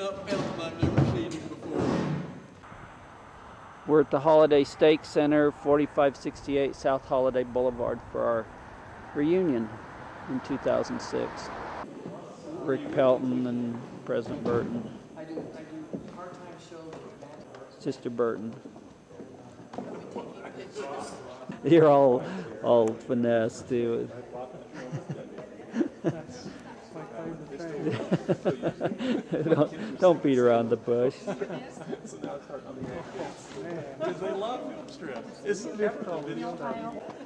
up mountain I've never seen him before. We're at the Holladay Steak Center, 4568 South Holladay Boulevard for our reunion in 2006. Rick Pelton and President Burton. I do part-time shows with Sister Burton. pictures. You're all finesse too. That's my favorite thing. don't beat around the bush. Because they love film strips. It's difficult video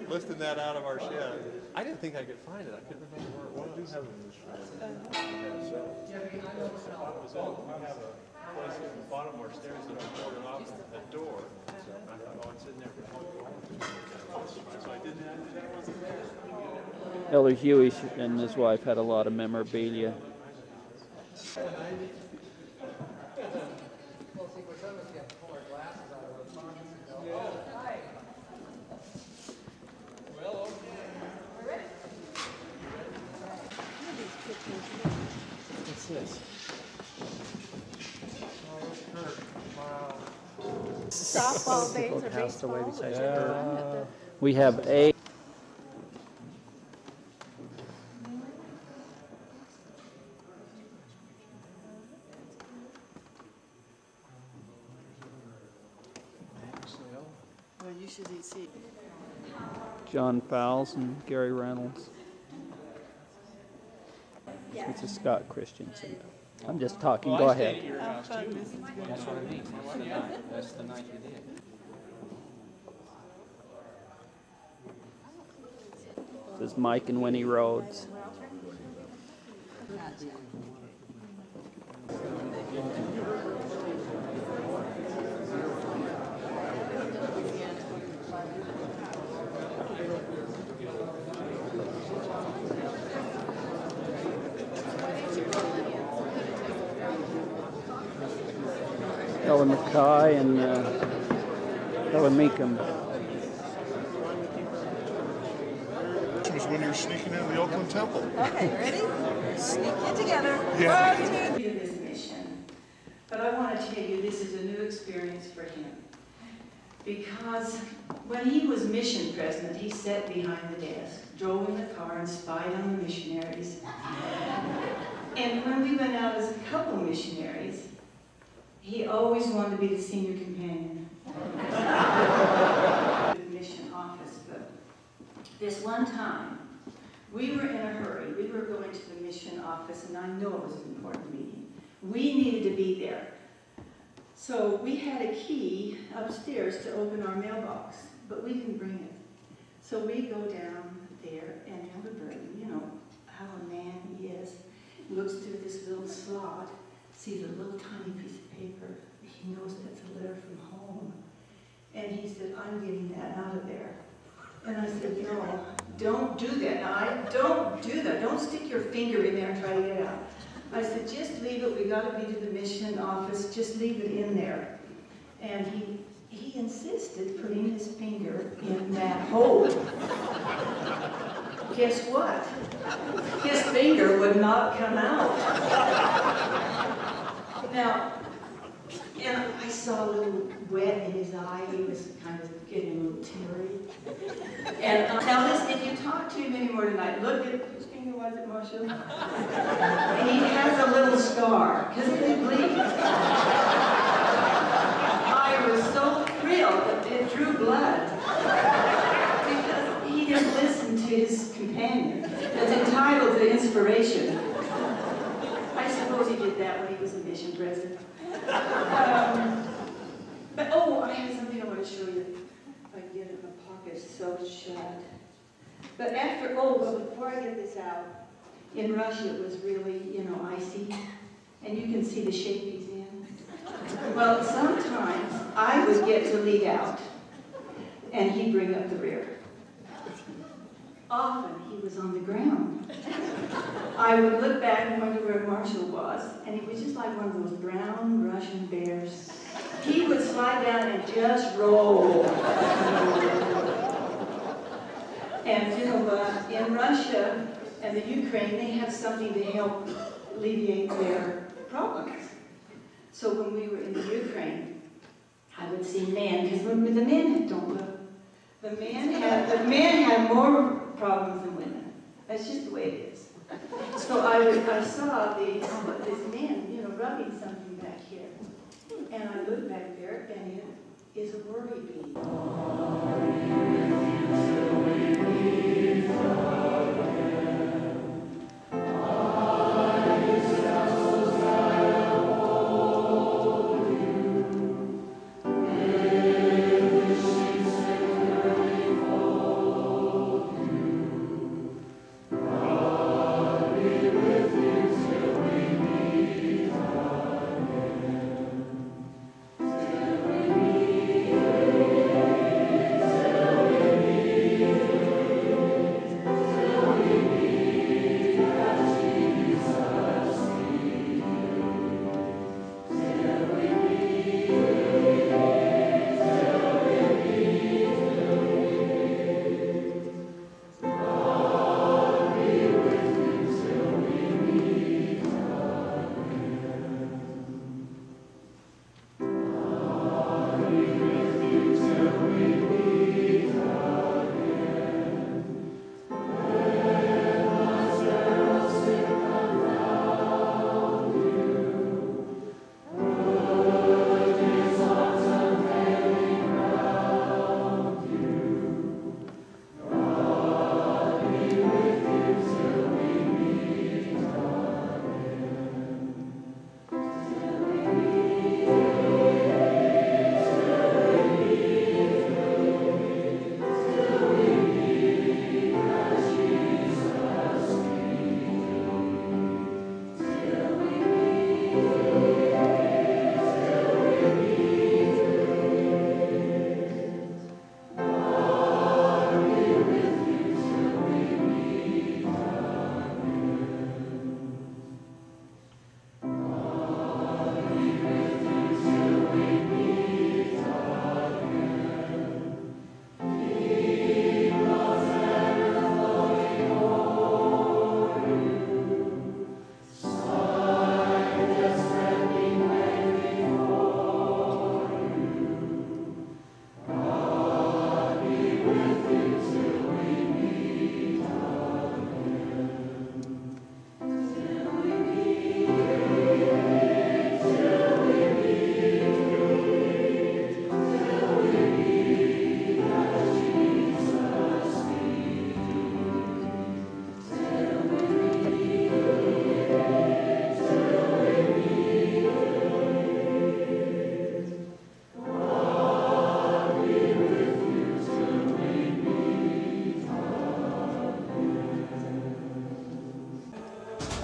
lifting that out of our shed. I didn't think I could find it. I couldn't remember where it was. We have a place at the bottom of our stairs that I boarded off the door. I thought, oh, it's in there. So I did that. Elder Huey and his wife had a lot of memorabilia. What's this? Softball days or Passed away baseball. besides her. We have a Well, you should see. John Fowles and Gary Reynolds. It's a Scott Christensen. I'm just talking. Go ahead. That's what I mean. That's the night you did. This is Mike and Winnie Rhodes. Ella Mackay and Ella Meekum. This was when you were sneaking into the Oakland Temple. Okay, ready? Sneak in together. Yeah. 1, 2. This mission, but I want to tell you this is a new experience for him, because when he was mission president, he sat behind the desk, drove in the car and spied on the missionaries. And when we went out as a couple missionaries, he always wanted to be the senior companion. The mission office, but this one time, we were in a hurry. We were going to the mission office, and I know it was an important meeting. We needed to be there. So we had a key upstairs to open our mailbox, but we didn't bring it. So we go down there, and Elder Burton, you know how a man he is, looks through this little slot, sees a little tiny piece of paper. He knows that's a letter from home. And he said, I'm getting that out of there. And I said, no, don't do that. Don't do that. Don't stick your finger in there and try to get it out. I said, just leave it. We got to be to the mission office. Just leave it in there. And he insisted putting his finger in that hole. Guess what? His finger would not come out. Now, and I saw a little wet in his eye. He was kind of getting a little teary. And now listen, if you talk to him anymore tonight, look at whose finger was it, Marshall? And he has a little scar because it didn't bleed. I was so thrilled that it drew blood because he didn't listen to his companion. That's entitled to inspiration. I suppose he did that when he was a mission president. But oh, I have something I want to show you. If I can get it in my pocket, it's so shut. But before I get this out, in Russia it was really, icy, and you can see the shape he's in. Well, sometimes I would get to lead out, and he'd bring up the rear. Often he was on the ground. I would look back and wonder where Marshall was, and he was just like one of those brown Russian bears. He would slide down and just roll. And you know, in Russia and the Ukraine, they have something to help alleviate their problems. So when we were in the Ukraine, I would see men, because the men don't look. The men have more problems than women. That's just the way it is. So I saw these men, you know, rubbing something back here. And I looked back there, and it is a worry bead.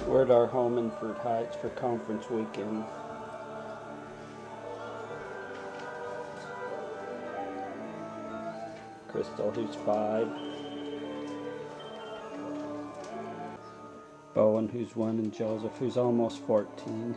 We're at our home in Fruit Heights for conference weekend. Crystal, who's 5. Bowen, who's 1, and Joseph, who's almost 14.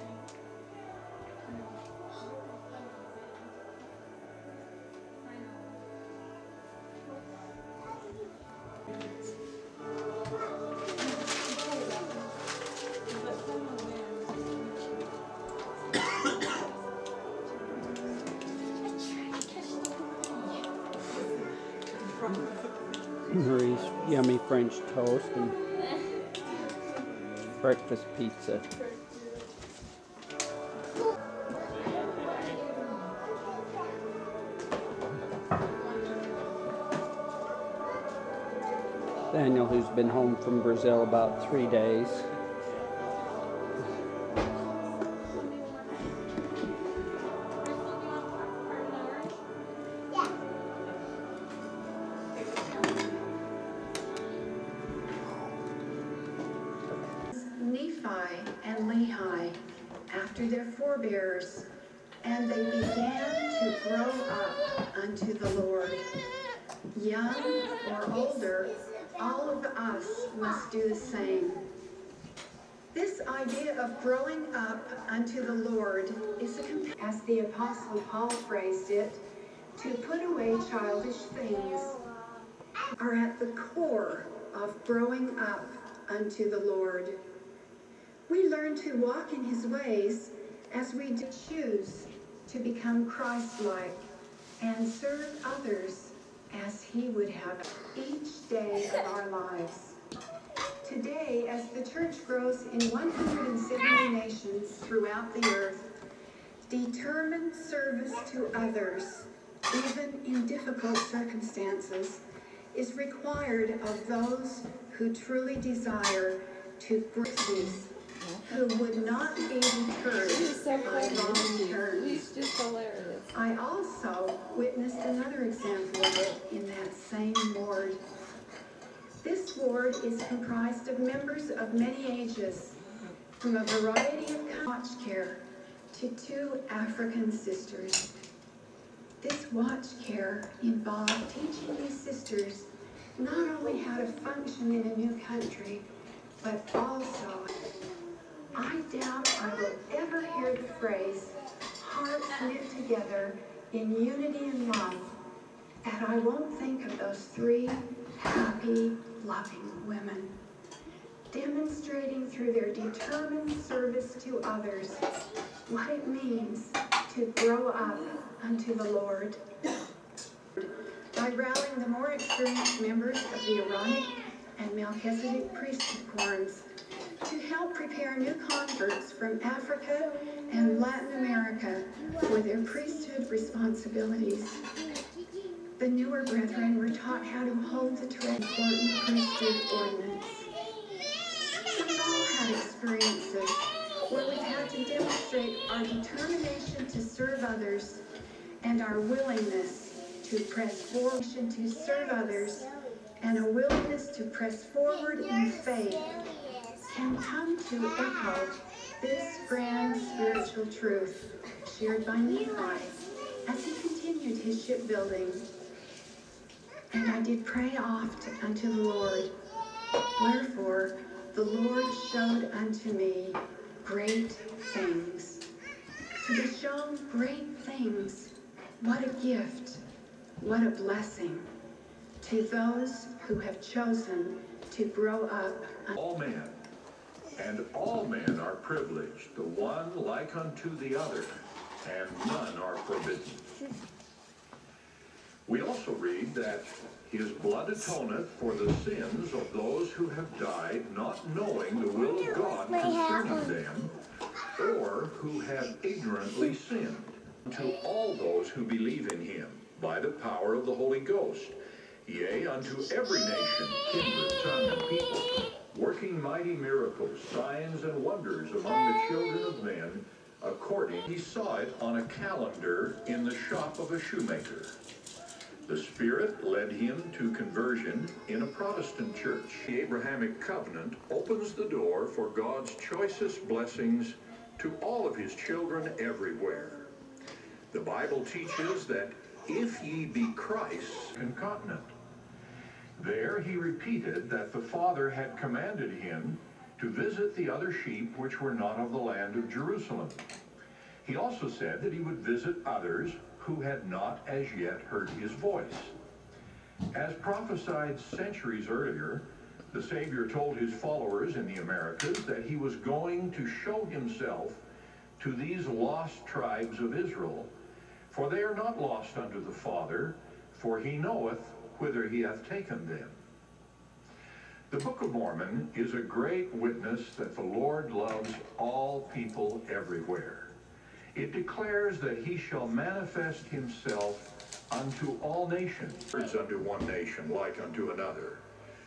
Marie's yummy French toast and breakfast pizza. Daniel, who's been home from Brazil about 3 days. Nephi and Lehi after their forebears, and they began to grow up unto the Lord. Young or older, all of us must do the same. This idea of growing up unto the Lord is, as the Apostle Paul phrased it, to put away childish things, are at the core of growing up unto the Lord. We learn to walk in his ways as we choose to become Christ-like and serve others as He would have each day of our lives. Today, as the church grows in 170 nations throughout the earth, determined service to others, even in difficult circumstances, is required of those who truly desire to grace, who would not be deterred by wrong turns. He's just hilarious. I also witnessed another example of it in that same ward. This ward is comprised of members of many ages, from a variety of watch care to 2 African sisters. This watch care involved teaching these sisters not only how to function in a new country, but also, I doubt I will ever hear the phrase, hearts knit together in unity and love, that I won't think of those 3 happy, loving women, demonstrating through their determined service to others what it means to grow up unto the Lord. By rallying the more experienced members of the Aaronic and Melchizedek priesthood quorums to help prepare new converts from Africa and Latin America for their priesthood responsibilities. The newer brethren were taught how to hold the important priesthood ordinance. We've all had experiences where we've had to demonstrate our determination to serve others and our willingness to press forward to serve others and a willingness to press forward in faith can come to echo this grand spiritual truth shared by Nephi as he continued his shipbuilding. And I did pray oft unto the Lord, wherefore the Lord showed unto me great things. To be shown great things, what a gift, what a blessing to those who have chosen to grow up. All men, and all men are privileged, the one like unto the other, and none are forbidden. We also read that his blood atoneth for the sins of those who have died, not knowing the will of God concerning them, or who have ignorantly sinned, to all those who believe in him, by the power of the Holy Ghost, yea, unto every nation, kindred, tongue, and people, working mighty miracles, signs, and wonders among the children of men, according he saw it on a calendar in the shop of a shoemaker. The Spirit led him to conversion in a Protestant church. The Abrahamic covenant opens the door for God's choicest blessings to all of his children everywhere. The Bible teaches that if ye be Christ's concomitant. There he repeated that the Father had commanded him to visit the other sheep which were not of the land of Jerusalem. He also said that he would visit others who had not as yet heard his voice. As prophesied centuries earlier, the Savior told his followers in the Americas that he was going to show himself to these lost tribes of Israel, for they are not lost unto the Father, for he knoweth whither he hath taken them. The Book of Mormon is a great witness that the Lord loves all people everywhere. It declares that he shall manifest himself unto all nations, unto one nation like unto another.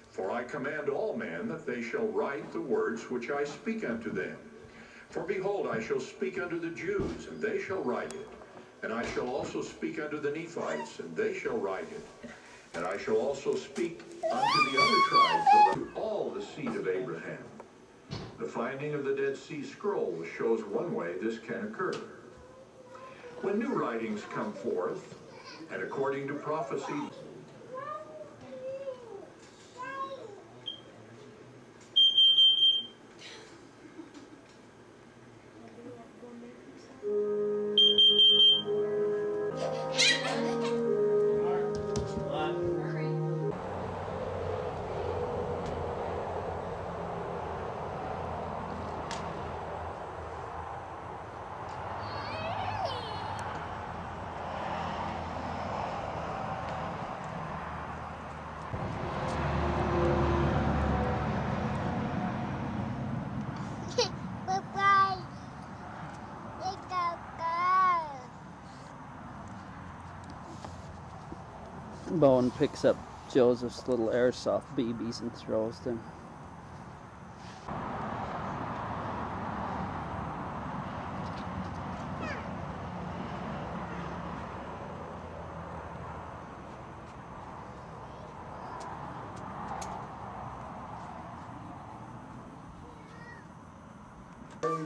For I command all men that they shall write the words which I speak unto them. For behold, I shall speak unto the Jews, and they shall write it. And I shall also speak unto the Nephites, and they shall write it. And I shall also speak unto the other tribes, to all the seed of Abraham. The finding of the Dead Sea Scrolls shows one way this can occur. When new writings come forth, and according to prophecy, Bowen picks up Joseph's little airsoft BBs and throws them.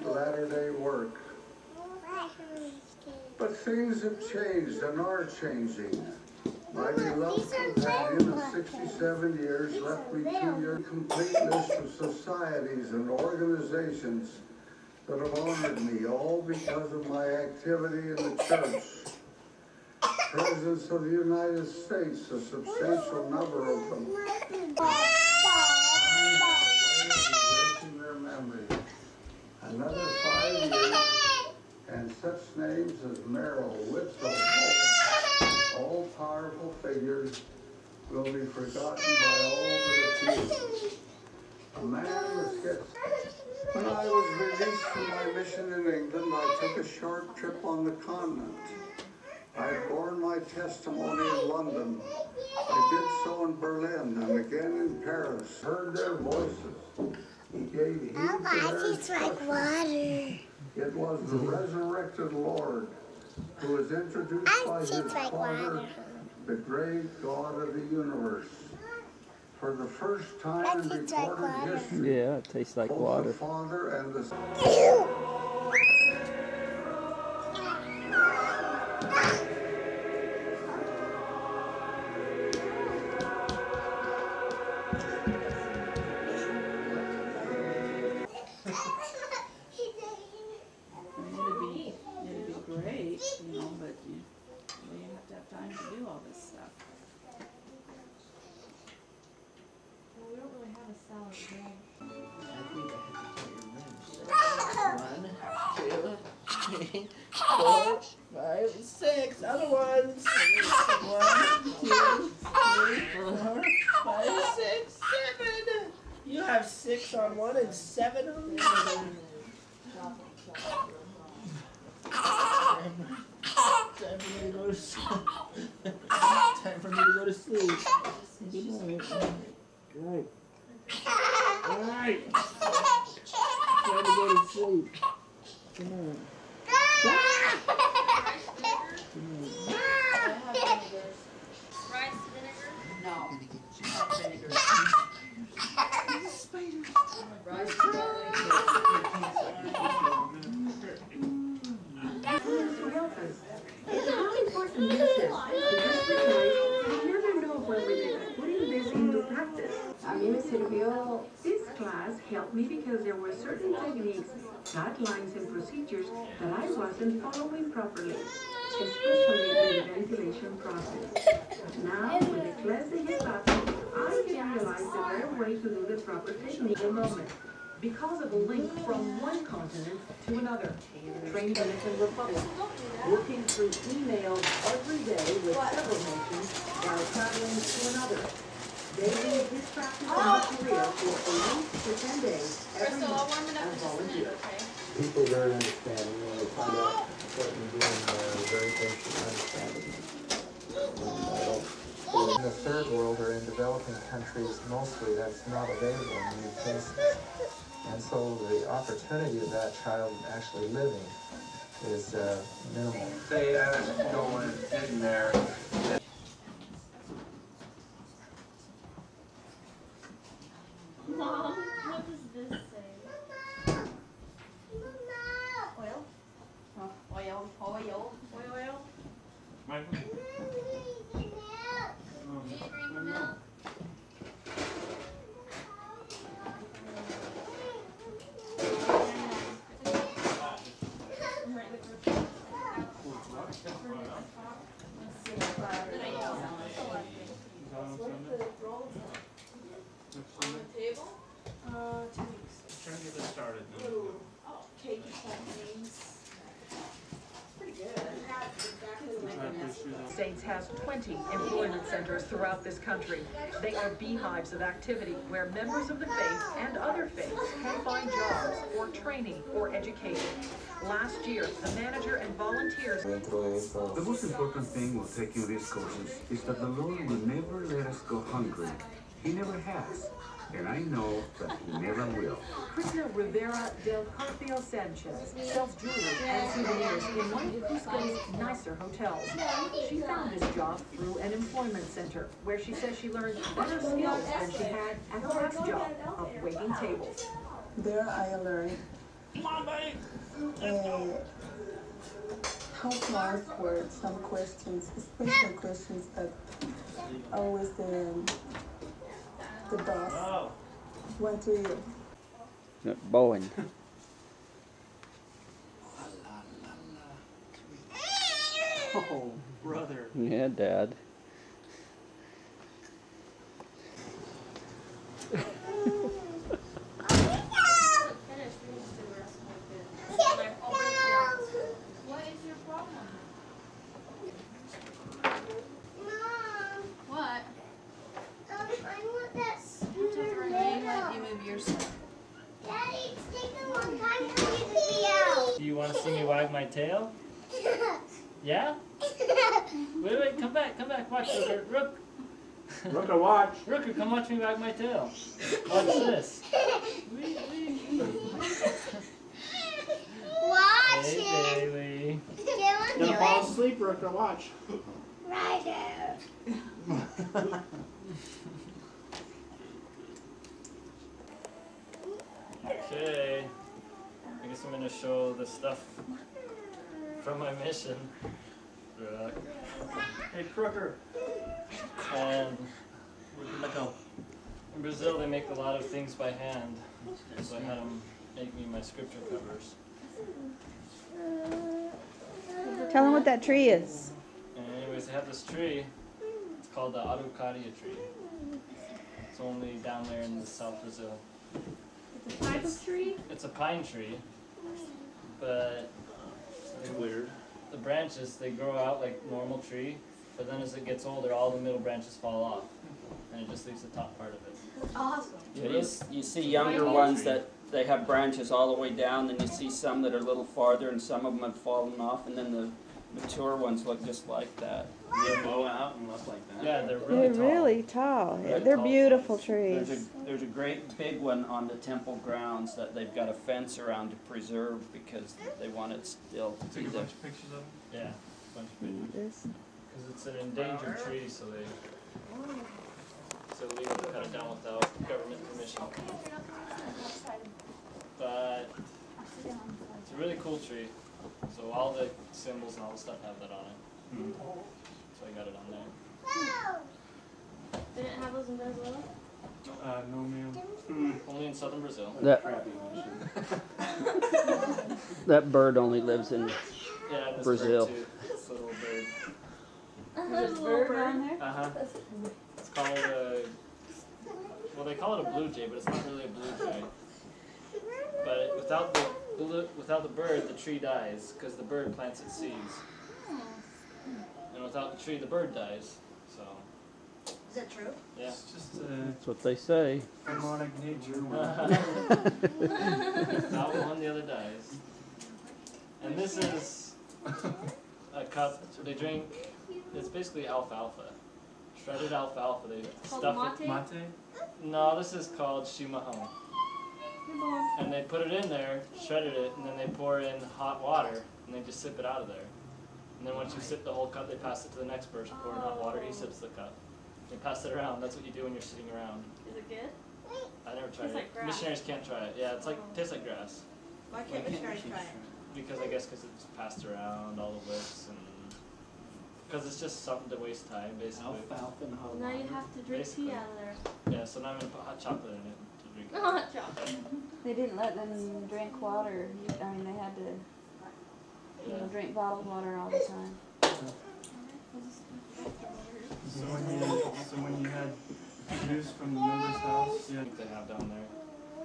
Latter-day work. But things have changed and are changing. My beloved companion of 67 years left me 2 years complete list of societies and organizations that have honored me, all because of my activity in the church. Presidents of the United States, a substantial number of them. Erasing their memory. Another 5 years, and such names as Merrill, Whitfield, all powerful figures will be forgotten by all but a few. A man was get. When I was released from my mission in England, I took a short trip on the continent. I had borne my testimony in London. I did so in Berlin and again in Paris. Heard their voices. He gave heed to their instructions. It was the resurrected Lord who was introduced by his Father, the great God of the universe. For the first time in recorded history, Yeah, it tastes like both water. the Father and the It'd be great, you know, but you have to have time to do all this stuff. Well, we don't really have a salad today. One, two, three, 4, 5, 6. Other ones. 1, 2, 3, 4, 5, 6, 7. You have 6 on one and 7 on the other. Time for me to go to sleep. Time for me to go to sleep. Good night. Good. All right. Time to go to sleep. Good night. Rice vinegar? No, not vinegar. Rice garlic. It's how important this is, because we never know when we're putting this into practice. A mí me sirvió. This class helped me because there were certain techniques, guidelines, and procedures that I wasn't following properly, especially in the ventilation process. Now, with the class they have taught me, I can realize the better way to do the proper technique in a moment. Because of a link from one continent to another. Trained Dominican Republic, working through email every day with several nations while traveling to another. They lead this practice in their career for a week to 10 days every month as volunteers. People are very understanding when they find out what you're doing, they're very patient and understanding. In the third world or in developing countries, mostly that's not available in many cases. And so the opportunity of that child actually living is minimal. They go in there. Mom, what does this say? Oil? Oil. Oil? Michael? Do you drink milk? On the table? 2 weeks. Trying to get this started. Oh, cake and names. Pretty good. Exactly like States has 20 employment centers throughout this country. They are beehives of activity where members of the faith and other faiths can find jobs or training or education. Last year, the manager and volunteers. The most important thing with taking these courses is that the Lord will never let us go hungry. He never has. And I know that he never will. Krishna Rivera del Carpio Sanchez sells jewelry and souvenirs in one of Cusco's nicer hotels. She found this job through an employment center where she says she learned better skills than she had at her last job of waiting tables. There I learned how to answer some questions, special questions that always the boss went to you. Bowen. Oh, brother. Yeah, Dad. Do you want to see me wag my tail? Yeah? Wait, come back, watch, Rooker. Rook! Rooker, watch. Rooker, come watch me wag my tail. Watch this. Watch hey, baby. Gonna fall asleep, Rooker, watch. Right there. Okay. I guess I'm gonna show the stuff from my mission. Hey, Crooker. And in Brazil, they make a lot of things by hand. So I had them make me my scripture covers. Tell them what that tree is. And anyways, I have this tree. It's called the Araucaria tree. It's only down there in the South Brazil. It's a type of tree? It's a pine tree, but weird. The branches, they grow out like normal tree, but then as it gets older, all the middle branches fall off, and it just leaves the top part of it. Awesome. Yeah, you see younger ones that they have branches all the way down, then you see some that are a little farther, and some of them have fallen off, and then the mature ones look just like that. They blow out and look like that. Yeah, they're really tall. They're beautiful trees. There's a great big one on the temple grounds that they've got a fence around to preserve because they want it still to be Take a there. bunch of pictures of them? Yeah, a bunch of pictures. Because it's an endangered tree, so it's illegal to cut it down without government permission. But it's a really cool tree. So all the symbols and all the stuff have that on it. So I got it on there. They didn't have those in Brazil? No, ma'am. Only in southern Brazil. That bird only lives in Yeah, this Brazil. bird too. This little bird. There's a bird down there? Uh-huh. It's called well, they call it a blue jay, but it's not really a blue jay. But without the bird, the tree dies, because the bird plants its seeds. And without the tree, the bird dies. So. Is that true? Yeah. It's just That's what they say. harmonic nature. Not one, the other dies. And this is a cup they drink. It's basically alfalfa. Shredded alfalfa. They stuff it. Mate? No, this is called shimaho. And they put it in there, shredded it, and then they pour in hot water, and they just sip it out of there. And then once you sip the whole cup, they pass it to the next person, pour in hot water, he sips the cup. They pass it around. That's what you do when you're sitting around. Is it good? I never tried Tastes it. like grass. Missionaries can't try it. Yeah, it's like tastes like grass. Why can't missionaries try it? Because I guess because it's passed around all the whips and because it's just something to waste time, basically. Alfalfa and hot Now you have to drink Basically. tea out of there. Yeah, so now I'm gonna put hot chocolate in it to drink. Hot chocolate. They didn't let them drink water. I mean, they had to drink bottled water all the time. So when you had juice from the member's house, I think they have down there.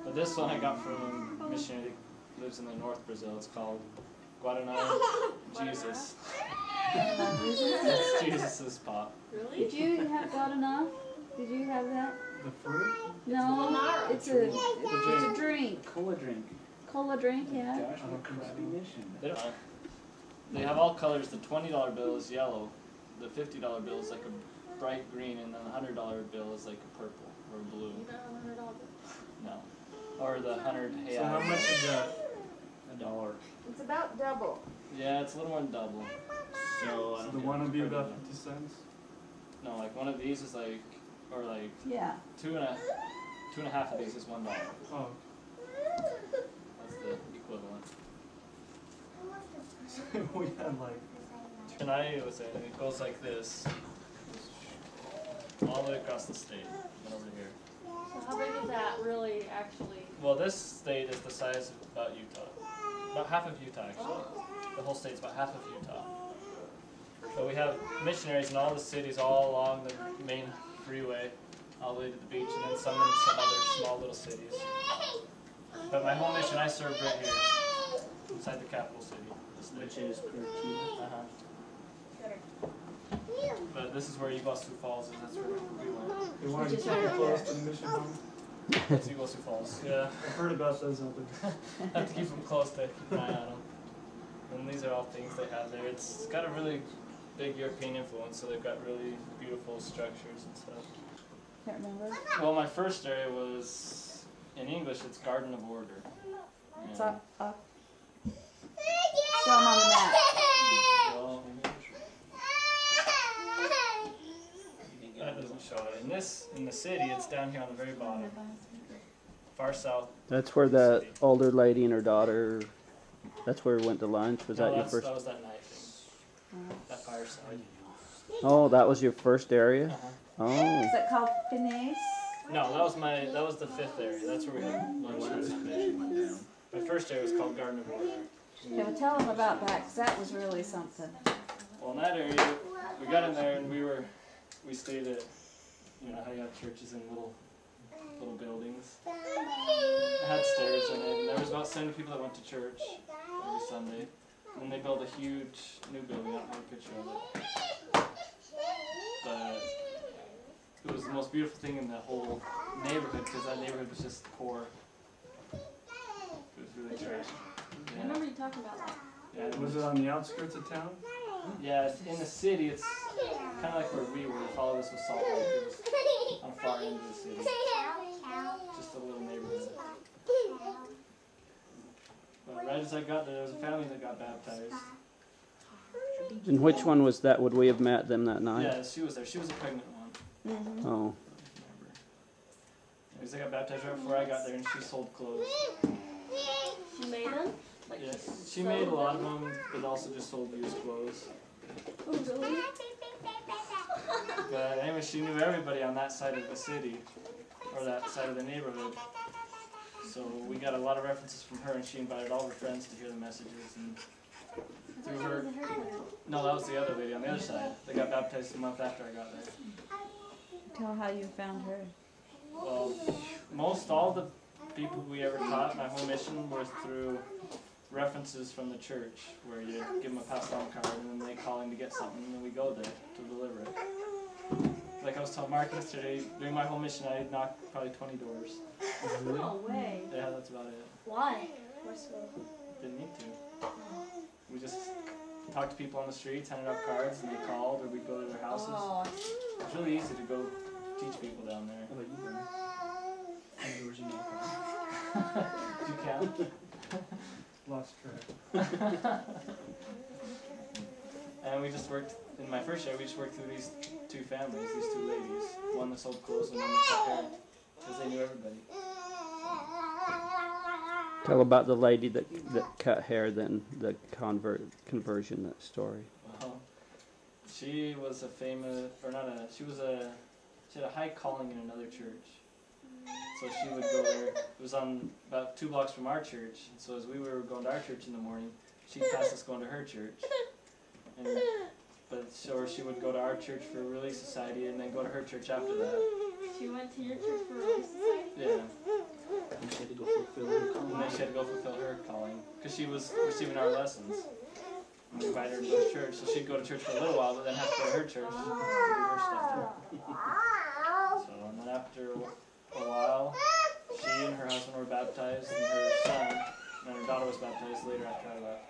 But this one I got from a missionary that lives in the North Brazil. It's called Guaraná Jesus. That's Jesus' pop. Really? Did you have got enough? Did you have that? The fruit? No, it's a drink. Cola drink. Cola drink, yeah. Gosh, what crappy mission. They have all colors. The $20 bill is yellow. The $50 bill is like a bright green, and then the $100 bill is like a purple or blue. You got a $100 bill? No. Or the 100. Hey, So how much is that? $1. It's about double. Yeah, it's a little more than double. So, So the one of you got 50 cents? No, like one of these is like, or like Yeah. two and a half of these is $1. Oh. That's the equivalent. We had like. And I was saying it goes like this, all the way across the state, and over here. So how big is that really actually? Well, this state is the size of about Utah, about half of Utah actually. The whole state's about half of Utah. But we have missionaries in all the cities, all along the main freeway, all the way to the beach, and then some in some other small little cities. But my home mission, I served right here, inside the capital city. Which is Burton. But this is where Iguazu Falls is. That's where we went. They wanted to keep it close to the mission home. That's Iguazu Falls. Yeah. I've heard about those up there. Have to keep them close to keep an eye on them. And these are all things they have there. It's got a really big European influence, so they've got really beautiful structures and stuff. Can't remember. Well, my first area was, in English, it's Garden of Order. It's up. Show them on the map. Well, that doesn't show it. In the city, it's down here on the very bottom. Far south. That's where the older lady and her daughter, that's where we went to lunch. Was that your first? That was that night thing. That fireside. Oh, that was your first area? Oh. Is it called Finesse? No, that was the fifth area. That's where we had lunch on Sunday. My first area was called Garden of Order. Okay, well tell them about that, because that was really something. Well, in that area, we got in there and we stayed at, you know how you have churches in little buildings. It had stairs in it, and there was about 70 people that went to church every Sunday. And then they built a huge new building. I don't have a picture of it. But it was the most beautiful thing in the whole neighborhood, because that neighborhood was just poor. It was really trash. I remember you talking about that. Yeah, Was it on the outskirts of town? Yeah, in the city, it's kind of like where we were. If all of this was Salt Lake, it was on the far end of the city. Just a little neighborhood. But right as I got there was a family that got baptized. And which one was that? Would we have met them that night? Yeah, she was there. She was a pregnant one. Mm-hmm. Oh. Because I got baptized right before I got there, and she sold clothes. She made them? Like Yeah, she made a lot of them, but also just sold used clothes. Oh, really? But anyway, she knew everybody on that side of the city, or that side of the neighborhood. So we got a lot of references from her, and she invited all her friends to hear the messages. And through her, no, that was the other lady on the other side. They got baptized a month after I got there. Tell how you found her. Well, most all the people we ever taught in my home mission were through references from the church, where you give them a pass-on card, and then they call in to get something, and then we go there to deliver it. Like I was telling Mark yesterday, during my home mission, I knocked probably 20 doors. No way. Yeah, that's about it. Why? Didn't need to. We just talked to people on the streets, handed out cards, and they called, or we'd go to their houses. Oh. It's really easy to go teach people down there. How about you, Burton? You count? Lost track. And we just worked, in my first year, we just worked through these two families, these two ladies. One that sold clothes and one that cut hair, because they knew everybody. Tell about the lady that cut hair, then the conversion, that story. Well, she was a famous, or not a, she had a high calling in another church. So she would go there. It was on about 2 blocks from our church. And so as we were going to our church in the morning, she'd pass us going to her church. Or she would go to our church for Relief Society and then go to her church after that. She went to your church for Relief Society? Yeah. And she had to go fulfill her calling. And then she had to go fulfill her calling, because she was receiving our lessons. and we invited her to go to church. So she'd go to church for a little while, but then have to go to her church to do her stuff too. So, and then after a while, she and her husband were baptized, and her son, and her daughter was baptized later after I left.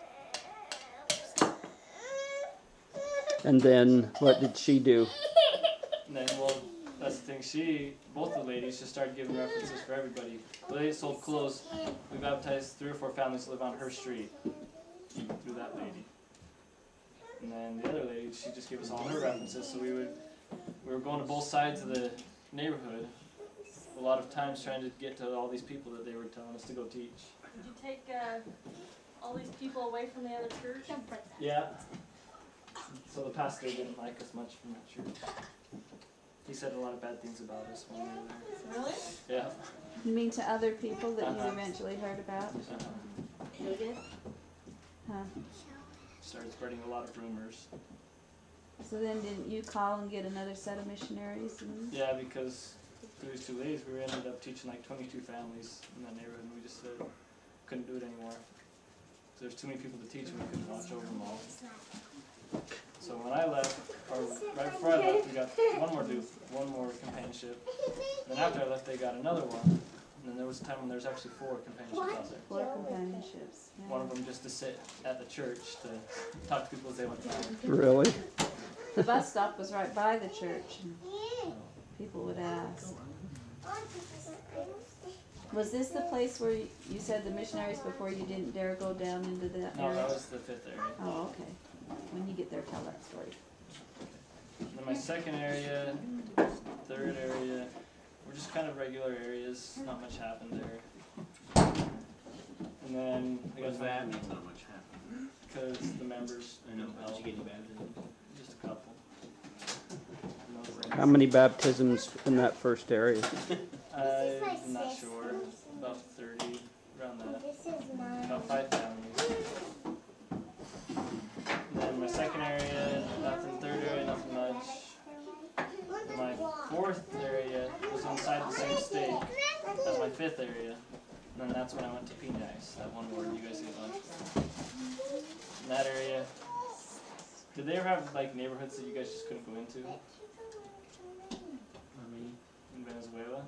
And then what did she do? And then, well, that's the thing. Both the ladies just started giving references for everybody. The lady sold clothes. We baptized 3 or 4 families that live on her street through that lady. And then the other lady, she just gave us all her references. So we were going to both sides of the neighborhood a lot of times trying to get to all these people that they were telling us to go teach. Did you take all these people away from the other church? Yeah. So the pastor didn't like us much from that church. He said a lot of bad things about us when we were there. Really? Yeah. You mean to other people that you eventually heard about? You did? Huh. Started spreading a lot of rumors. So then didn't you call and get another set of missionaries? Yeah, because through these 2 ladies, we ended up teaching like 22 families in that neighborhood, and we just said couldn't do it anymore. So there's too many people to teach, and we couldn't watch over them all. So when I left, or right before I left, we got one more companionship. Then after I left, they got another one. And then there was a time when there was actually 4 companionships out there. 4 companionships. Yeah. One of them just to sit at the church to talk to people as they went by. Really? The bus stop was right by the church, and people would ask. Was this the place where you said the missionaries before you didn't dare go down into that area? No, that was the 5th area. Oh, okay. When you get there, tell that story. And then my second area, 3rd area, were just kind of regular areas. Not much happened there. And then I guess that means not much happened. Because the members. I know. Did you get any baptism? Just a couple. How many baptisms in that first area? I'm not sure. About 30, around that. About 5 families. And then my second area, nothing. 3rd area, nothing much. And my 4th area was inside the same state as my 5th area. And then that's when I went to P-Nice, that one ward you guys ate lunch for. In that area, did they ever have like neighborhoods that you guys just couldn't go into? In Venezuela?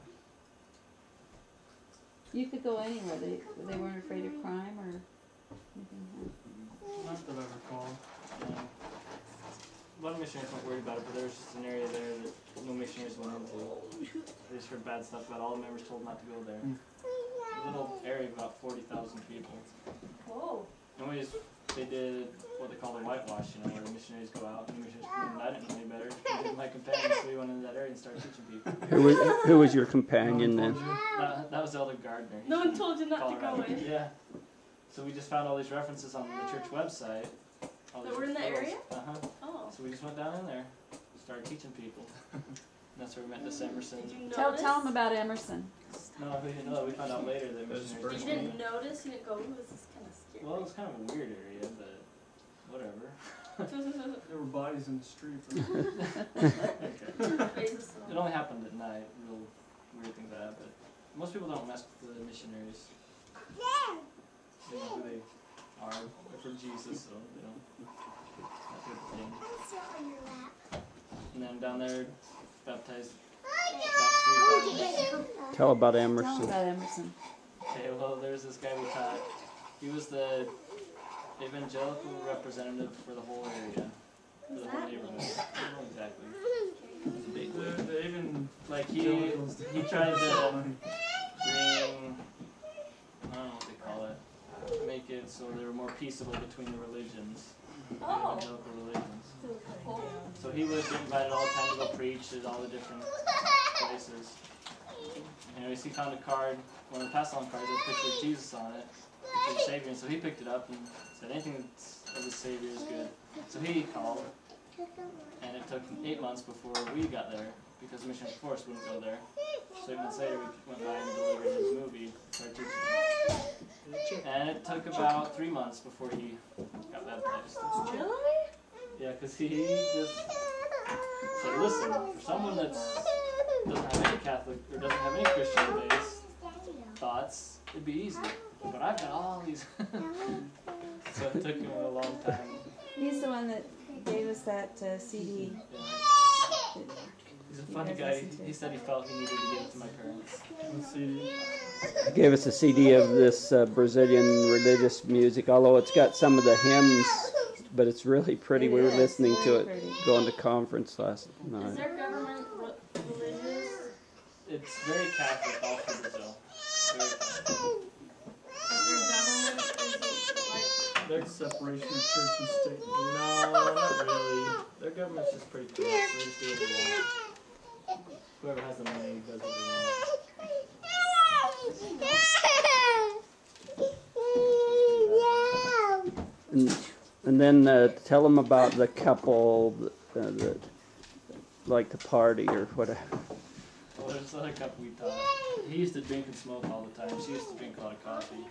You could go anywhere. They weren't afraid of crime or anything like that. Not that I recall. A lot of missionaries weren't worried about it, but there was just an area there that no missionaries went into. They just heard bad stuff about it. All the members told not to go there. A little area of about 40,000 people. Whoa. Anyways, they did what they call the whitewash, you know, where the missionaries go out and the missionaries come in, and I didn't know any better. I did my companion, so we went into that area and started teaching people. Who was your companion then? That was Elder Gardner. No one told you not Colorado. to go in? Yeah. So we just found all these references on the church website. That were in the area? Uh-huh. Oh. So we just went down in there, started teaching people. And that's where we met this Emerson. Did you Tell notice? them about Emerson. No, we didn't know that. We found out later that missionaries. You didn't notice? You didn't go, ooh, this is kind of scary. Well, it was kind of a weird area, but whatever. There were bodies in the street. Okay. It only happened at night, real weird things like that, but most people don't mess with the missionaries. They know who they are. They're for Jesus, so they don't. Not good thing. And then down there, baptized about 3 families. Tell about Tell Emerson. them about Emerson. Okay, well, there's this guy we taught. He was the evangelical representative for the whole area, for the whole neighborhood. I don't know exactly. They even, like, he tried to bring, I don't know what they call it, make it so they were more peaceable between the religions, the evangelical religions. So he would get invited all the time to go preach at all the different places. Anyways, he found a card, one of the pass-along cards with a picture of Jesus on it, picture of the Savior, and so he picked it up and said anything that's of the Savior is good. So he called, and it took 8 months before we got there, because the missionary force wouldn't go there. So 8 months later, we went by and delivered his movie, started teaching him. And it took about 3 months before he got baptized. Really? Yeah, because he just said, listen, for someone that doesn't have any Catholic, or doesn't have any Christian-based thoughts, it'd be easy. But I've got all these. So it took him a long time. He's the one that gave us that CD. He's a funny guy. He said he felt he needed to give it to my parents. He gave us a CD of this Brazilian religious music, although it's got some of the hymns, but it's really pretty. We were listening to it going to conference last night. Is their government religious? It's very Catholic all through Brazil. Very Catholic. Their government is like Their separation of church and state. No, not really. Their government's just pretty cool. They just do what they want. Whoever has the money does what they want. And then tell them about the couple that like to party or whatever. Well, there's another couple we taught. He used to drink and smoke all the time. She used to drink a lot of coffee.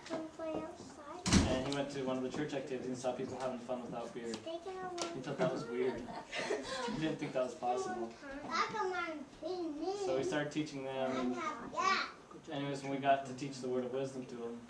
And he went to one of the church activities and saw people having fun without beer. He thought that was weird. He didn't think that was possible. So we started teaching them. And anyways, when we got to teach the word of wisdom to him,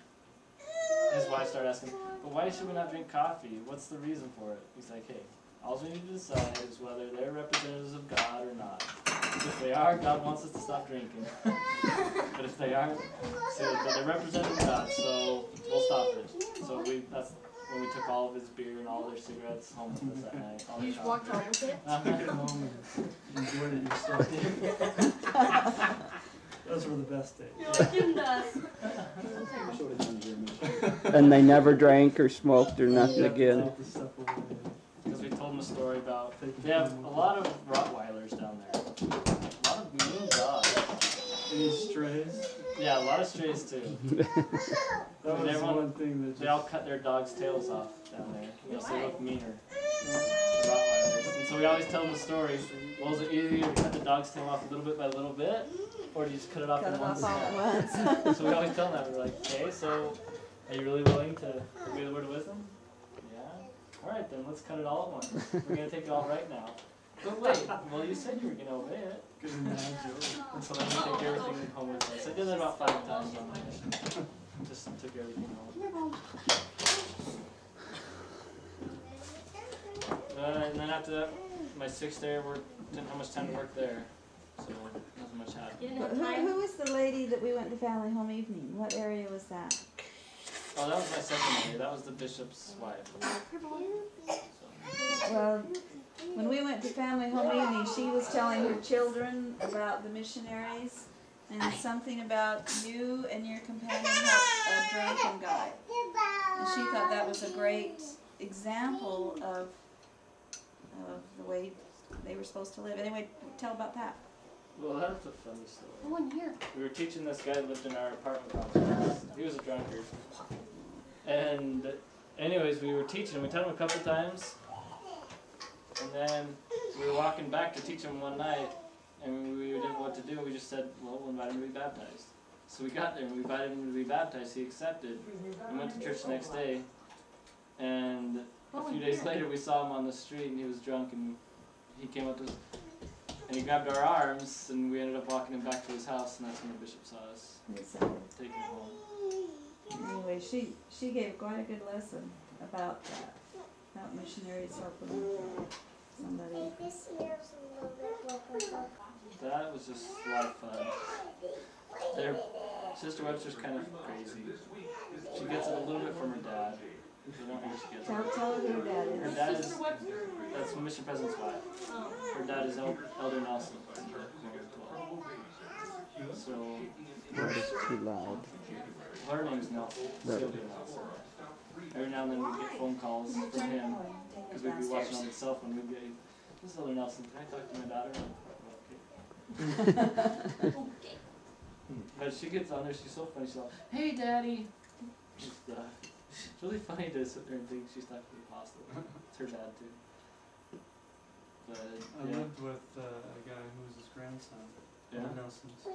his wife started asking, but why should we not drink coffee? What's the reason for it? He's like, hey, all we need to decide is whether they're representatives of God or not. If they are, God wants us to stop drinking. But if they aren't, but they're representative of God, so we'll stop it. So that's when we took all of his beer and all their cigarettes home with us that night. you just walked home with it? Took it home and enjoyed it yourself. Those were the best days. And they never drank or smoked or nothing again. Because we told them a story about, they have a lot of Rottweilers down there. A lot of mean dogs. Any strays? Yeah, a lot of strays too. That was one thing that they all cut their dogs' tails off down there. You know, so they look meaner. The Rottweilers. And so we always tell them the story. Well, is it easier to cut the dog's tail off a little bit by little bit? Or do you just cut it off in one snap? So we always tell them that. We're like, okay, so are you really willing to obey the word of wisdom? Yeah. Alright then, let's cut it all at once. We're going to take it all right now. But wait, well you said you were going to obey it. Good enough. And so then we take everything home with us. I did that about 5 times on my mission. Just took everything home. And then after that, my 6th day, didn't have much time to work there. So not much happened. Who was the lady that we went to family home evening? What area was that? Oh, that was my second day. That was the bishop's wife. Well, when we went to family home evening, she was telling her children about the missionaries and something about you and your companion helped a drunken guy. And she thought that was a great example of the way they were supposed to live. Anyway, tell about that. Well, that's a funny story. I want to hear. We were teaching this guy that lived in our apartment complex. He was a drunkard. And anyways, we were teaching him. We taught him a couple times. And then we were walking back to teach him one night. And we didn't know what to do. We just said, well, we'll invite him to be baptized. So we got there and we invited him to be baptized. He accepted. We went to church the next day. And a few days later we saw him on the street and he was drunk and he came up to us. And he grabbed our arms, and we ended up walking him back to his house, and that's when the bishop saw us taking him home. Anyway, she gave quite a good lesson about that, about missionaries helping somebody. That was just a lot of fun. Sister Webster's kind of crazy. She gets it a little bit from her dad. I don't think she gets it. Tell her who her dad is. Her dad is, that's Mission President's wife. Her dad is Elder Nelson. So, It's too loud. her name's Nelson. Sylvia Nelson. Every now and then we get phone calls from him because we'd be watching on the cell phone. We'd get, this is Elder Nelson. Can I talk to my daughter? Okay. But she gets on there. She's so funny. She's like, "Hey, Daddy." It's really funny to sit there and think she's talking to the apostle. It's her dad too. But, I lived with a guy who was his grandson, Elder Nelson's.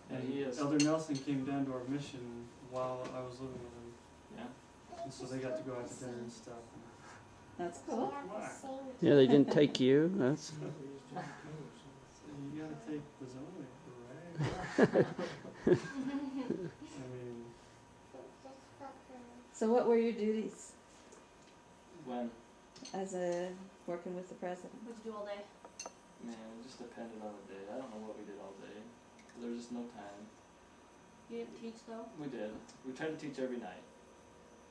And he is. Elder Nelson came down to our mission while I was living with him. Yeah. And so they got to go out to dinner and stuff. That's cool. Yeah, they didn't take you. That's. So you gotta take the Zoe, right? I mean. So what were your duties? When? As a working with the president. What'd you do all day? Man, it just depended on the day. I don't know what we did all day. There was just no time. You didn't teach though? We did. We tried to teach every night.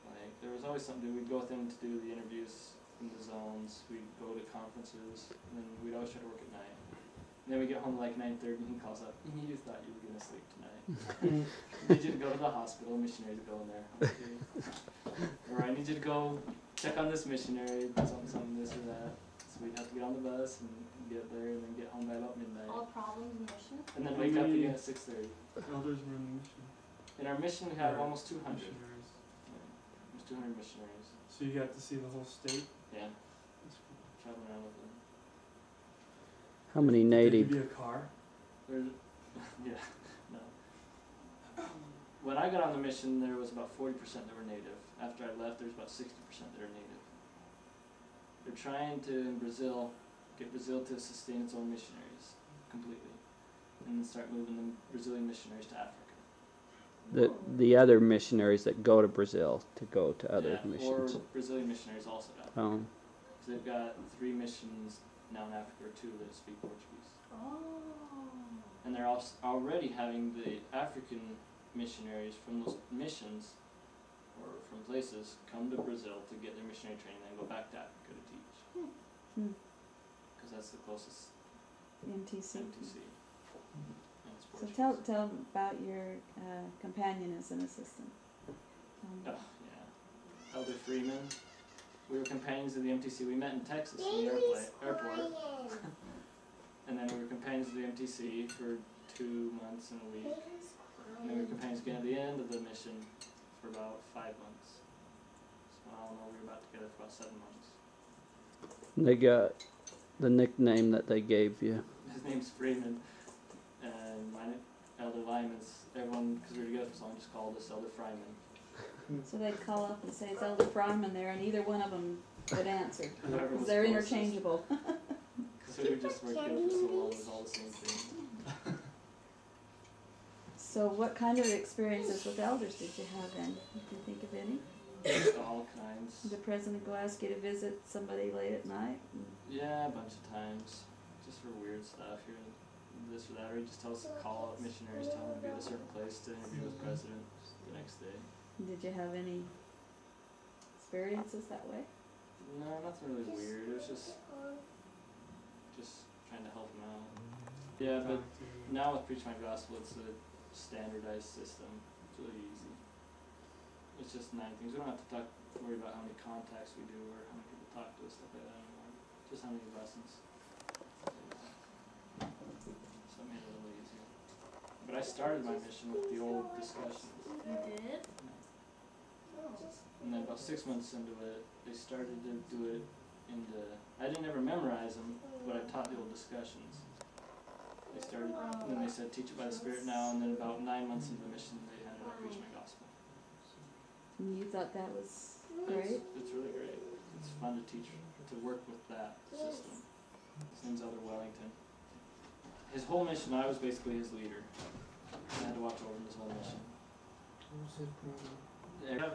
Like, there was always something to do. We'd go with him to do the interviews in the zones. We'd go to conferences. And then we'd always try to work at night. And then we get home like 9:30 and he calls up. You thought you were going to sleep tonight. I need you to go to the hospital. Missionaries go in there. Okay. Or I need you to go check on this missionary. Something, this or that. So we'd have to get on the bus and get there and then get home by about midnight. All problems in the mission? And then wake up again at 6:30. Elders were in the mission. In our mission we have almost 200. Missionaries. Yeah, almost 200 missionaries. So you got to see the whole state? Yeah. Traveling around with them. How many Did they native? give you a car? There's, yeah, no. When I got on the mission, there was about 40% that were native. After I left, there's about 60% that are native. They're trying to, in Brazil, get Brazil to sustain its own missionaries completely, and then start moving the Brazilian missionaries to Africa. The other missionaries that go to Brazil to go to other missions. Or Brazilian missionaries also to Africa. Oh. So they've got 3 missions now in Africa, or 2 that speak Portuguese. Oh. And they're already having the African missionaries from those missions or from places come to Brazil to get their missionary training and then go back to Africa to teach. Because that's the closest MTC. And it's So Portuguese. tell about your companion as an assistant. Oh, yeah. Elder Freeman. We were companions of the MTC. We met in Texas in the airport. And then we were companions of the MTC for 2 months and a week. And then we were companions again at the end of the mission for about 5 months. So I don't know, we were about together for about 7 months. They got the nickname that they gave you. His name's Freeman, and mine, Elder Lyman's. Everyone, because we were together for so long, just called us Elder Fryman. So they'd call up and say, it's Elder Fryman there, and either one of them would answer. Whoever Because was they're closest. interchangeable. Because we were just working together for so long, it was all the same thing. So what kind of experiences with elders did you have then? Can you think of any? All kinds. Did the president go ask you to visit somebody late at night? Yeah, a bunch of times. Just for weird stuff here, this or that. Or he just tells us to call out missionaries, tell them to be at a certain place to interview with the president the next day. Did you have any experiences that way? No, nothing really weird. It was just trying to help them out. Yeah, but now with Preach My Gospel, it's a standardized system. It's really easy. It's just 9 things. We don't have to worry about how many contacts we do or how many people talk to us, stuff like that anymore. Just how many lessons. So it made it a little easier. But I started my mission with the old discussions. You did? And then about 6 months into it, they started to do it into, I didn't ever memorize them, but I taught the old discussions. They started, and then they said, teach it by the Spirit now, and then about 9 months into the mission, they handed out Preach My Gospel. And you thought that was great? It's really great. It's fun to teach, to work with that system. His name's Elder Wellington. His whole mission, I was basically his leader. I had to watch over him his whole mission. I don't know if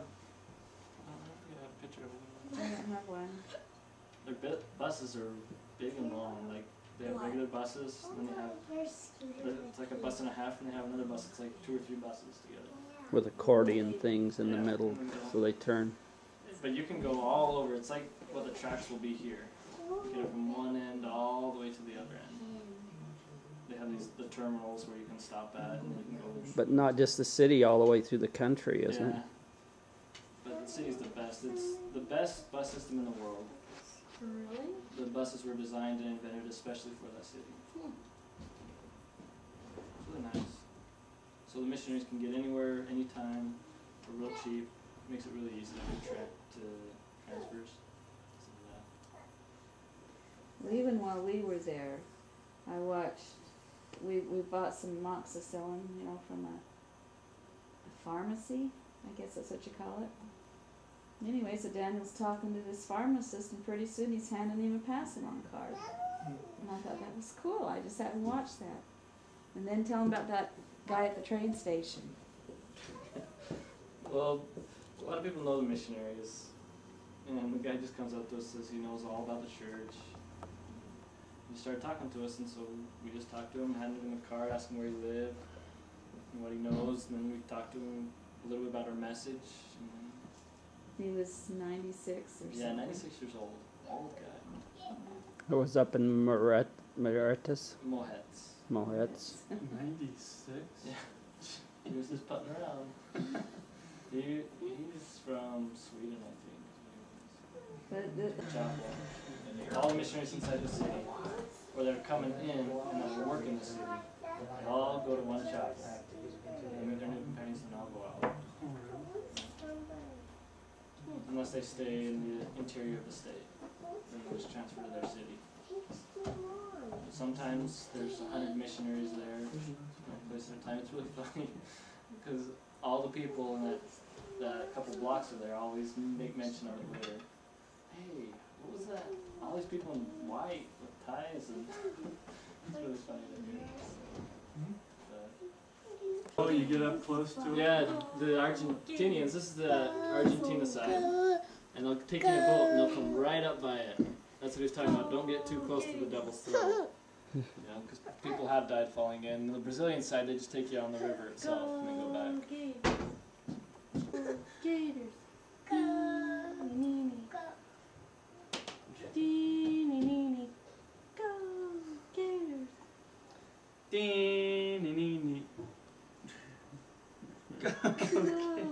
you have a picture of him. I don't have one. Their buses are big and long. Like, they have regular buses, and then they have, it's like a bus and a half, and they have another bus that's like 2 or 3 buses together. With accordion things in the middle, so they turn. But you can go all over. It's like what the tracks will be here. You get it from one end all the way to the other end. They have the terminals where you can stop at, and you can go. But not just the city, all the way through the country, isn't it? But the city's the best. It's the best bus system in the world. Really? The buses were designed and invented especially for that city. It's really nice. So the missionaries can get anywhere, anytime, for real cheap. Makes it really easy to transfers. Well, even while we were there, I watched, we bought some amoxicillin, you know, from a pharmacy, I guess that's what you call it. Anyway, so Daniel's talking to this pharmacist, and pretty soon he's handing him a pass-along card. And I thought that was cool. I just hadn't watched that. And then tell him about that guy at the train station. Well, a lot of people know the missionaries. And the guy just comes up to us, says he knows all about the church. He started talking to us, and so we just talked to him, handed him a card, asked him where he lived, and what he knows, and then we talked to him a little bit about our message. And He was 96 or something. yeah, 96 years old. Old guy. It was up in Moretus. Mohets. 96? Yeah. He was just putting around. He's from Sweden, I think. Chapel. All the missionaries inside the city, where they're coming in and they're working the city, they all go to one chapel. They meet their new companions and all go out. Unless they stay in the interior of the state. Then they'll just transfer to their city. Sometimes there's 100 missionaries there, one place at a time. It's really funny because all the people in that couple blocks of there always make mention of it later. Hey, what was that? All these people in white with ties, and it's really funny to hear. Oh, you get up close to it? Yeah, the Argentinians, this is the Argentina side, and they'll take you in a boat and they'll come right up by it. That's what he was talking about. Don't get too close to the devil's throat. You know, because people have died falling in. The Brazilian side, they just take you on the river itself and then go back. Gators. Go, Nini. Dee-nee-nee-nee. Go, Gators. Dee-nee-nee-nee. Go,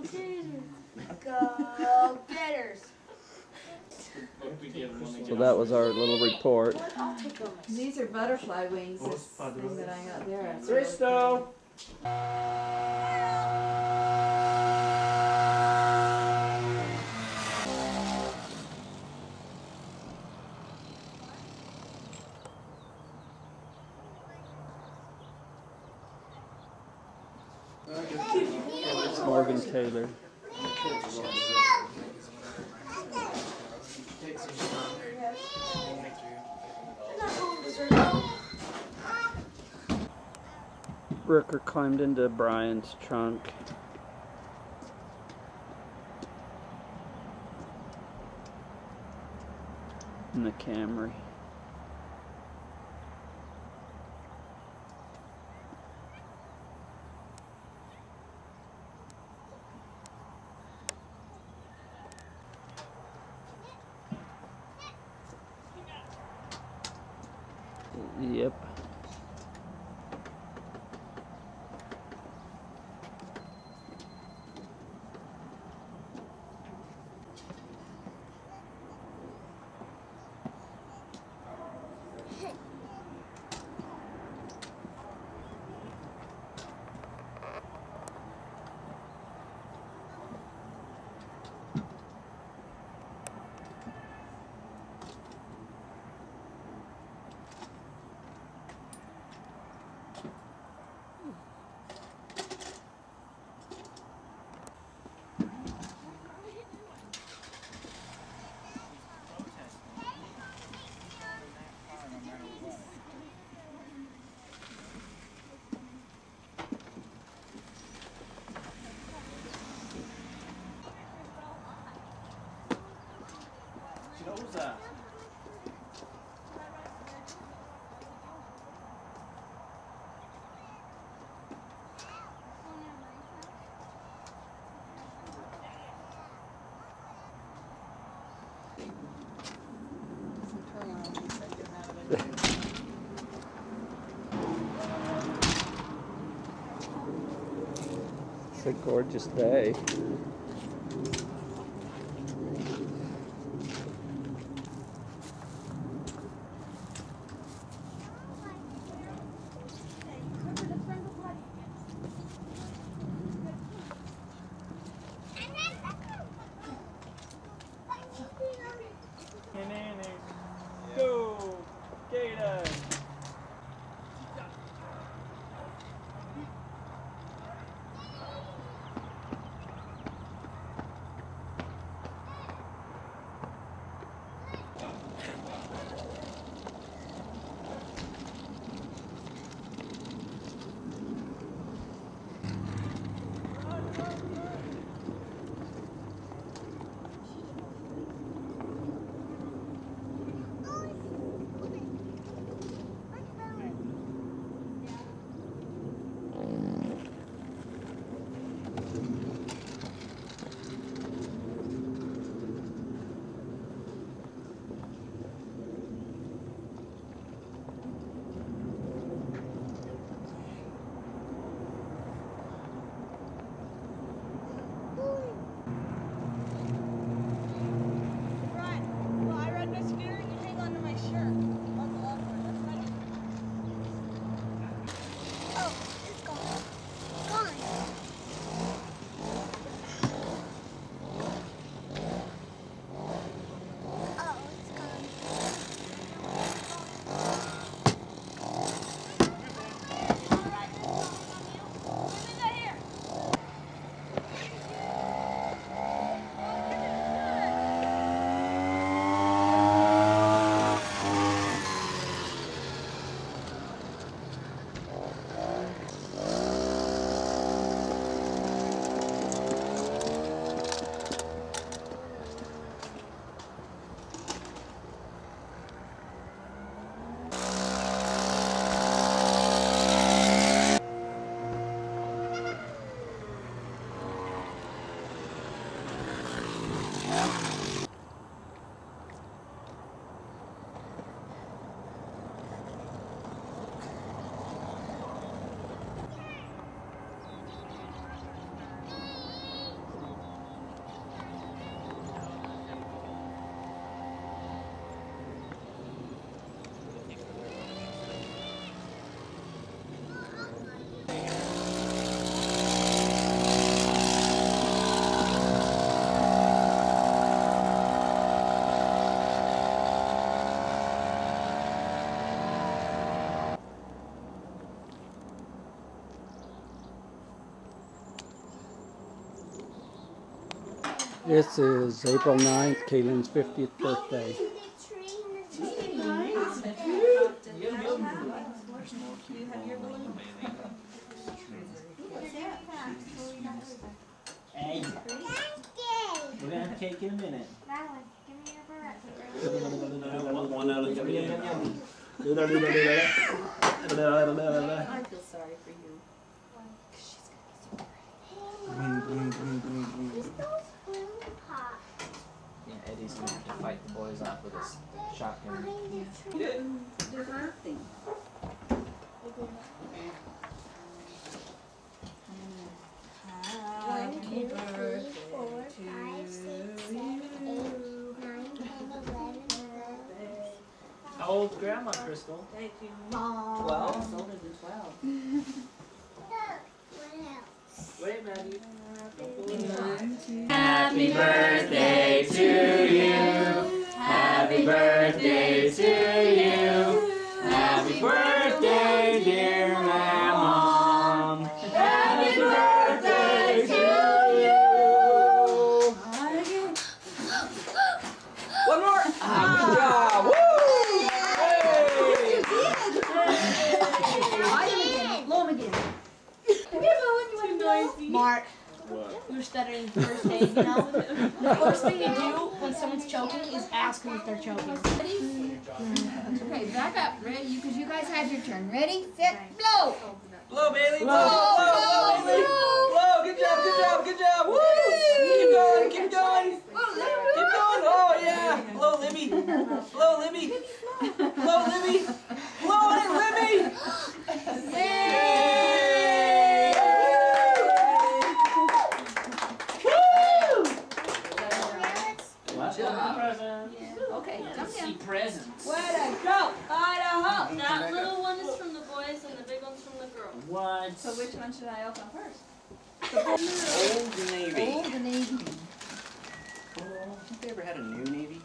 Gators. Go Gators. So that was our little report. These are butterfly wings, this thing that I got there. Risto! Morgan Taylor. Rooker climbed into Brian's trunk. In the Camry. Yep. It's a gorgeous day. Go, Gators! This is April 9th, Kaylin's 50th birthday. Hey. We're gonna have cake in a minute. Madeline, give me your barrette. One out of the I feel sorry for you. Yeah, Eddie's gonna have to fight the boys off with his shotgun. Different thing. Happy birthday to you. How old's Grandma, Crystal? Thank you. 12? It's older than 12. Wait, Maddie. Happy birthday to you. Happy birthday to you. Happy birthday, dear Mom. Happy birthday to you. One more. Good job. Woo! Blow him again. Mark, you were stuttering first aid, you know? The first thing you do when someone's choking is ask them if they're choking. Ready? Okay, back up. Ready? Because you guys had your turn. Ready, set, blow! Blow, Bailey. Blow, Blow, blow, blow, Bailey. Blow. Good job, good job, good job. Woo! Keep going, keep going. Keep going. Oh, yeah. Blow, Libby. Blow, Libby. Blow, Libby. Blow on it, Libby. Yay! Let's go. Okay, jump down. See presents. Way to go, Idaho! That little one is from the boys and the big one's from the girls. What? So which one should I open first? Old Navy. Old Navy. Have you ever had a new Navy?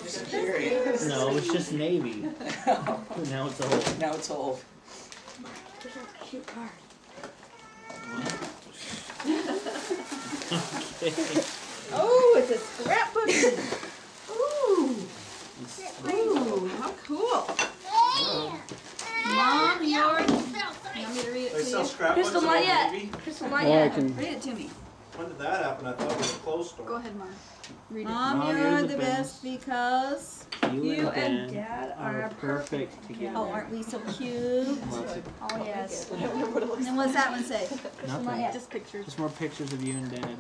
Just curious. No, it's just Navy. Now it's old. Now it's old. There's a cute card. Okay. Oh, it's a scrapbook. Ooh. Ooh, how cool. Mom, yours. You want me to read it to you? Crystal, not yet. Crystal, not Oh, I yet. can. Read it to me. When did that happen? I thought it was a clothes store. Go ahead, Mom. Read it. Mom, Mom, you're you're the the best because you and Dad are perfect together. Oh, aren't we so cute? Oh, yes. And then what's that one say? Nothing. Not yet. Just pictures. Just more pictures of you and Dad.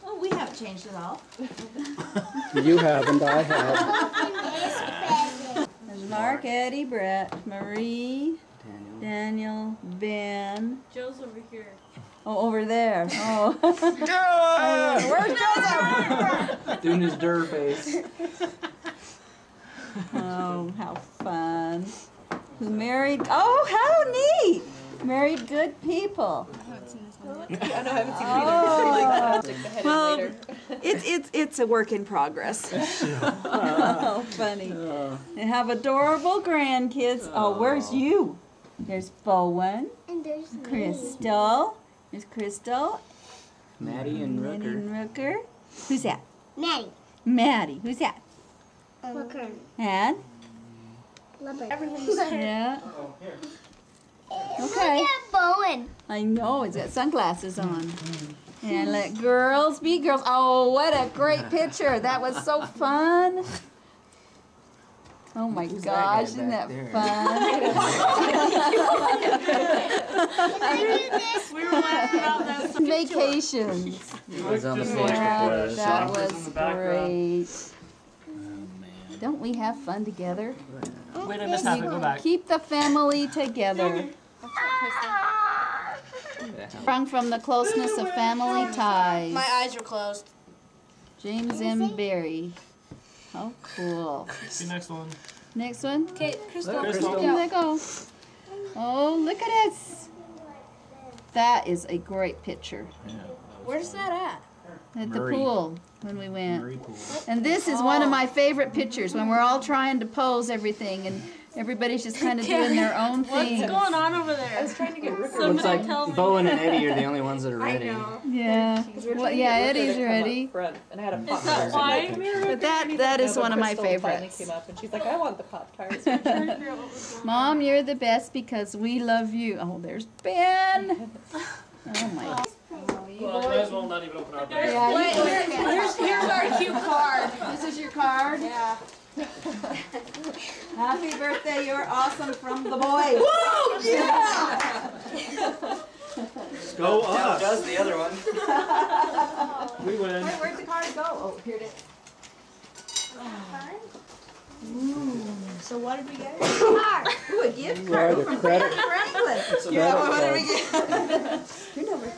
Oh, we haven't changed at all. You haven't, I have. There's Mark, Eddie, Brett, Marie, Daniel, Ben. Joe's over here. Oh, over there. Oh. Where's Joseph? Doing his dir face. Oh, how fun. Who married? Oh, how neat. Married good people. I know, I haven't seen it either. Well, it's a work in progress. Oh, funny. They have adorable grandkids. Oh, where's you? There's Bowen. And there's Crystal. There's Crystal. Maddie and Maddie Rooker. and Rooker. Who's that? Maddie. Maddie. Who's that? Rooker. And? Leopard. Yeah. Okay. Look at Bowen. I know, he's got sunglasses on. And let girls be girls. Oh, what a great picture. That was so fun. Oh my gosh, isn't that fun? We were laughing about that. Vacations. was on the Yeah, Facebook that list. was great. Don't we have fun together? Wait, I missed half it. Go back. Keep the family together. Sprung from the closeness of family ties. My eyes are closed. James M. Berry. How cool. See next one. Next one. Okay, Crystal. Crystal. There they go. Oh, look at us. That is a great picture. Where's that at? At the Murray. pool when we went. Murray pool. And this is one of my favorite pictures when we're all trying to pose everything. And Everybody's just kind of doing their own thing. What's going on over there? I was trying to get Rick. Looks like Bowen and Eddie are the only ones that are ready. I know. Yeah. Well, yeah, Eddie's ready. And I had a Is pop that why? But that is one of my favorites. Came up and she's like, I want the Pop-Tarts. Mom, you're the best because we love you. Oh, there's Ben. Oh my. Well, might as well not even open our door. Here's our cute card. This is your card? Yeah. Happy birthday, you're awesome from the boy. Woo! Yeah! Go Now us. does the other one. We win. Wait, where'd the card go? Oh, here it is. Ooh. So what did we get? Ooh, a gift Right, card a from credit. Franklin. Yeah, what did we get? Your number.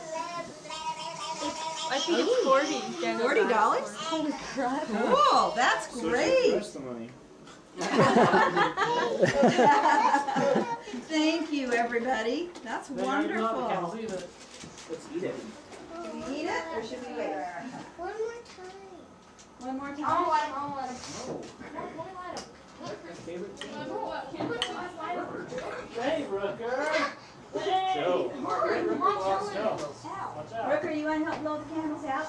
I think it's 40. Yeah, $40? Holy crap. Cool, that's great. Where's the money? Thank you, everybody. That's wonderful. Let's eat it. Can we eat it or should we wait? One more time. One more time? I'll let him. Hey, Rooker. Joe. Rooker, you want to help blow the candles out?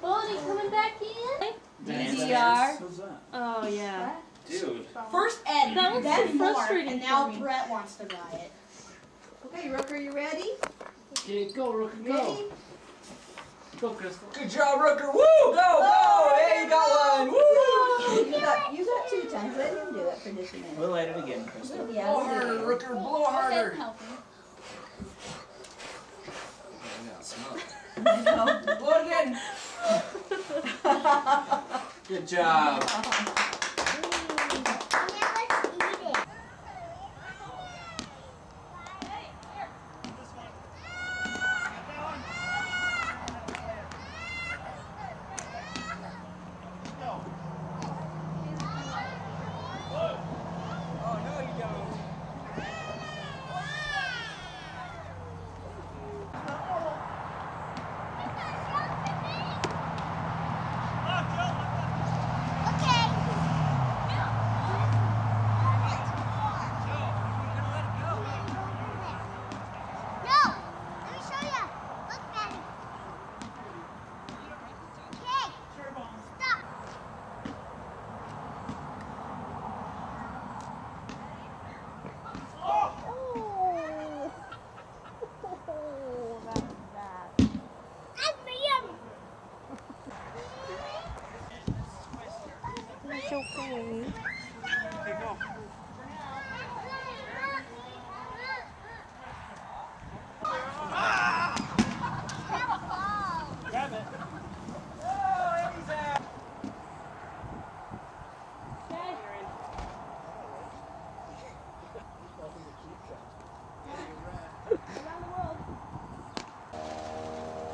Bodie coming back in? DDR. Oh, yeah. Dude. First Eddie, That was then so Mark, frustrating and now for me. Brett wants to buy it. Okay, Rooker, you ready? Yeah, go, Rooker, go. Ready? Go, Crystal. Good job, Rooker. Woo! Go, go! Hey, you got one. Woo! You got 2 times. Let him do it for just a minute. We'll light it again, Crystal. Yeah, Blow we'll do harder, it. Rooker. Blow harder. Blow it again. Good job.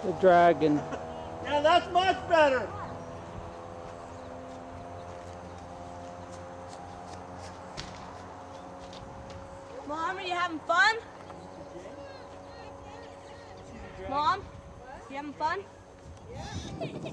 The dragon. Yeah, that's much better. Mom, are you having fun? Mom, you having fun? Yeah.